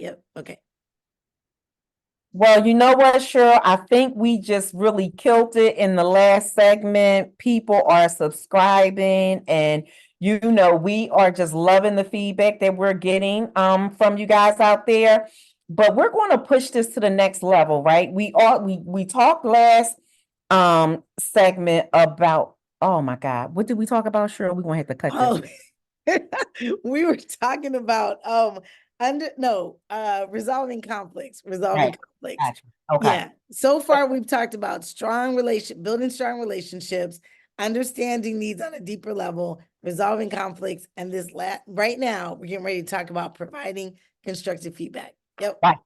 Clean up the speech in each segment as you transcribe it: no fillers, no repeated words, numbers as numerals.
Yep. Okay. Well, you know what, Cheryl? I think we just really killed it in the last segment. People are subscribing, and we are just loving the feedback that we're getting from you guys out there. But we're going to push this to the next level, right? We talked last segment about, oh my God, what did we talk about, Cheryl? We're gonna have to cut this. Oh, we were talking about resolving conflicts. Right. Gotcha. Okay. Yeah. So far we've talked about building strong relationships, understanding needs on a deeper level, resolving conflicts, and right now we're getting ready to talk about providing constructive feedback. Yep. Right.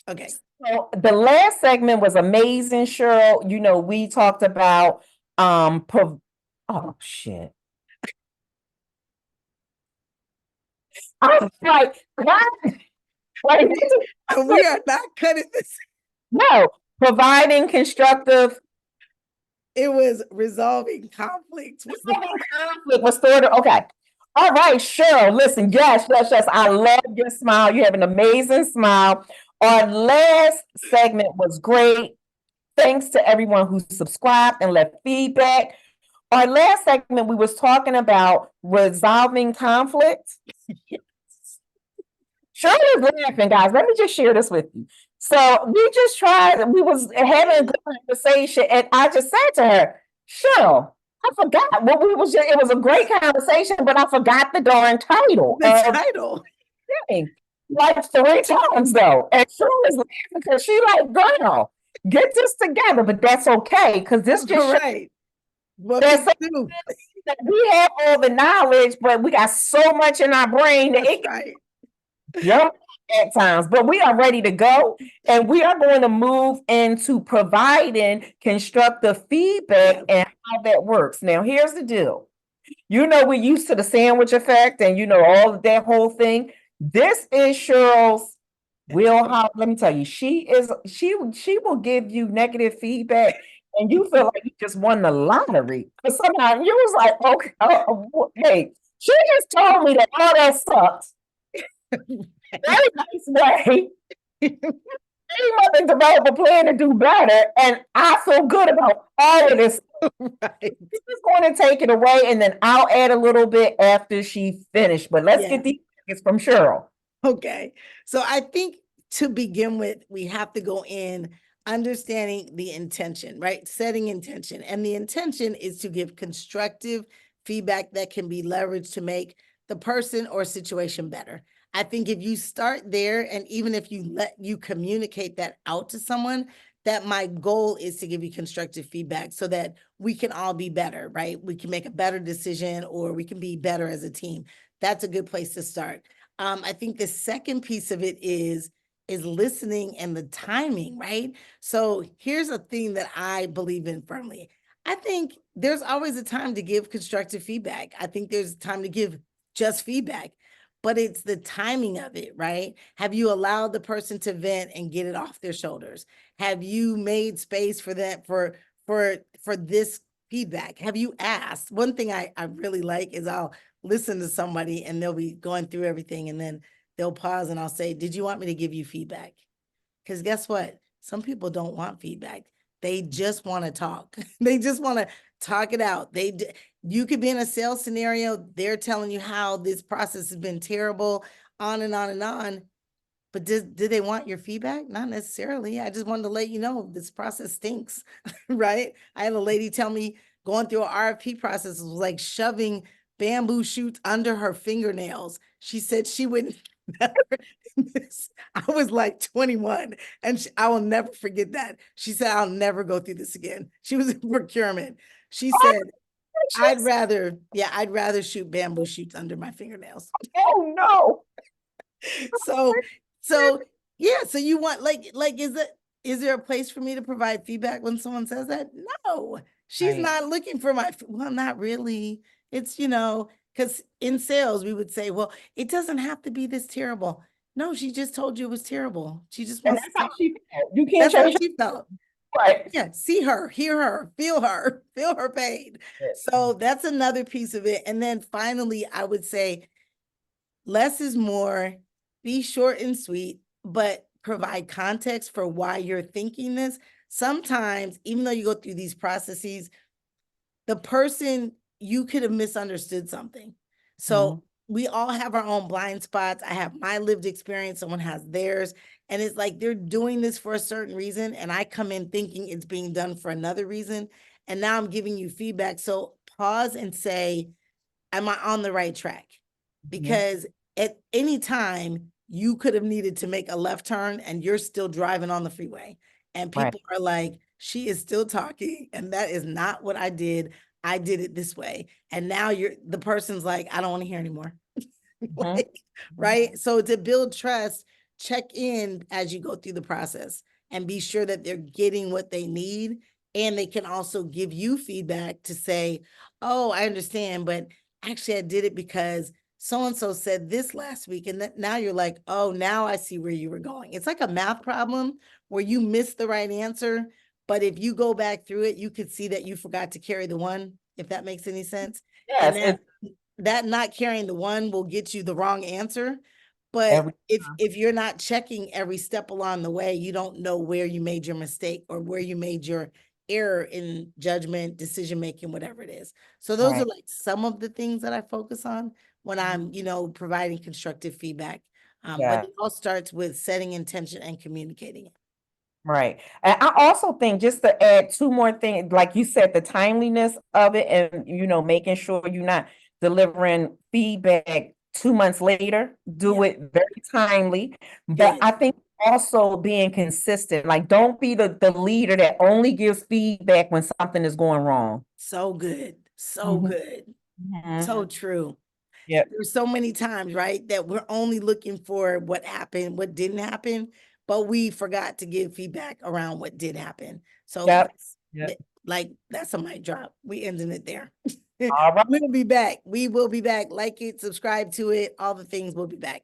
Okay. So the last segment was amazing, Cheryl. We talked about oh shit. I was like, what? Like, We are not cutting this. no, providing constructive. It was resolving conflicts. Conflict restored. Okay. All right, Cheryl. Listen, yes, yes, yes. I love your smile. You have an amazing smile. Our last segment was great. Thanks to everyone who subscribed and left feedback. Our last segment, we was talking about resolving conflict. Shirley is laughing, guys. Let me just share this with you. So we was having a good conversation, and I just said to her, Cheryl, I forgot what we was it was a great conversation, but I forgot the darn title. The title. Like 3 times though. And Shirley's laughing because she like, girl, get this together, but that's okay, because this just right. What we have all the knowledge, but we got so much in our brain that it right. Yep, at times, but we are ready to go, and we are going to move into providing constructive feedback and how that works. Now, here's the deal. We're used to the sandwich effect and all of that whole thing. This is Cheryl's wheelhouse. Let me tell you, she will give you negative feedback and you feel like you just won the lottery. But somehow you was like, okay, hey, she just told me that all that sucks. Very nice way. Mother develop a plan to do better, and I feel good about all of this. Right. She's going to take it away, and then I'll add a little bit after she finished. But let's get these from Cheryl. Okay, so I think to begin with, we have to go in understanding the intention, right? Setting intention, and the intention is to give constructive feedback that can be leveraged to make the person or situation better. I think if you start there, and even if you communicate that out to someone, that my goal is to give you constructive feedback so that we can all be better, right? We can make a better decision, or we can be better as a team. That's a good place to start. I think the second piece of it is listening and the timing, right? So here's a thing that I believe in firmly. I think there's always a time to give constructive feedback. I think there's time to give just feedback, but it's the timing of it, right? Have you allowed the person to vent and get it off their shoulders? Have you made space for that, for this feedback? Have you asked? One thing I really like is I'll listen to somebody and they'll be going through everything, and then they'll pause and I'll say, did you want me to give you feedback? Because guess what? Some people don't want feedback. They just want to talk. They just want to talk it out. You could be in a sales scenario. They're telling you how this process has been terrible, on and on and on. But did they want your feedback? Not necessarily. I just wanted to let you know this process stinks, right? I had a lady tell me going through an RFP process was like shoving bamboo shoots under her fingernails. She said she wouldn't never. I was like 21, and I will never forget that. She said, I'll never go through this again. She was in procurement. She said, I'd rather shoot bamboo shoots under my fingernails. Oh no. So yeah, so you want is there a place for me to provide feedback when someone says that? No, she's not looking for well, not really. It's, because in sales, we would say, well, it doesn't have to be this terrible. No, she just told you it was terrible. She just wants to how she felt. You can't change how she felt. Right. Yeah. See her, hear her, feel her pain. So that's another piece of it. And then finally, I would say less is more, be short and sweet, but provide context for why you're thinking this. Sometimes, even though you go through these processes, the person, you could have misunderstood something. So we all have our own blind spots. I have my lived experience, someone has theirs. And it's like they're doing this for a certain reason. And I come in thinking it's being done for another reason. And now I'm giving you feedback. So pause and say, am I on the right track? Because at any time, you could have needed to make a left turn and you're still driving on the freeway. And Right. people are like, she is still talking. And that is not what I did. I did it this way. And now the person's like, I don't want to hear anymore. Like, right? So to build trust, check in as you go through the process and be sure that they're getting what they need. And they can also give you feedback to say, oh, I understand, but actually I did it because so-and-so said this last week. And that now you're like, oh, now I see where you were going. It's like a math problem where you missed the right answer. But if you go back through it, you could see that you forgot to carry the one, if that makes any sense. Yes, And that not carrying the one will get you the wrong answer. But every if you're not checking every step along the way, you don't know where you made your mistake or where you made your error in judgment, decision making, whatever it is. So those are Right. like some of the things that I focus on when I'm, providing constructive feedback. But Yeah. it all starts with setting intention and communicating it. Right. And I also think, just to add two more things, like you said, the timeliness of it, and making sure you're not delivering feedback 2 months later. Do Yeah. it very timely. But Yes. I think also being consistent, like don't be the leader that only gives feedback when something is going wrong. So good. So Mhm. good. Mhm. So true. Yep. There's so many times, right, that we're only looking for what happened, what didn't happen, but we forgot to give feedback around what did happen. So Yep. Yep. like that's a mic drop. We ending it there. All right. We'll be back. We will be back. Like it, subscribe to it, all the things. We'll be back.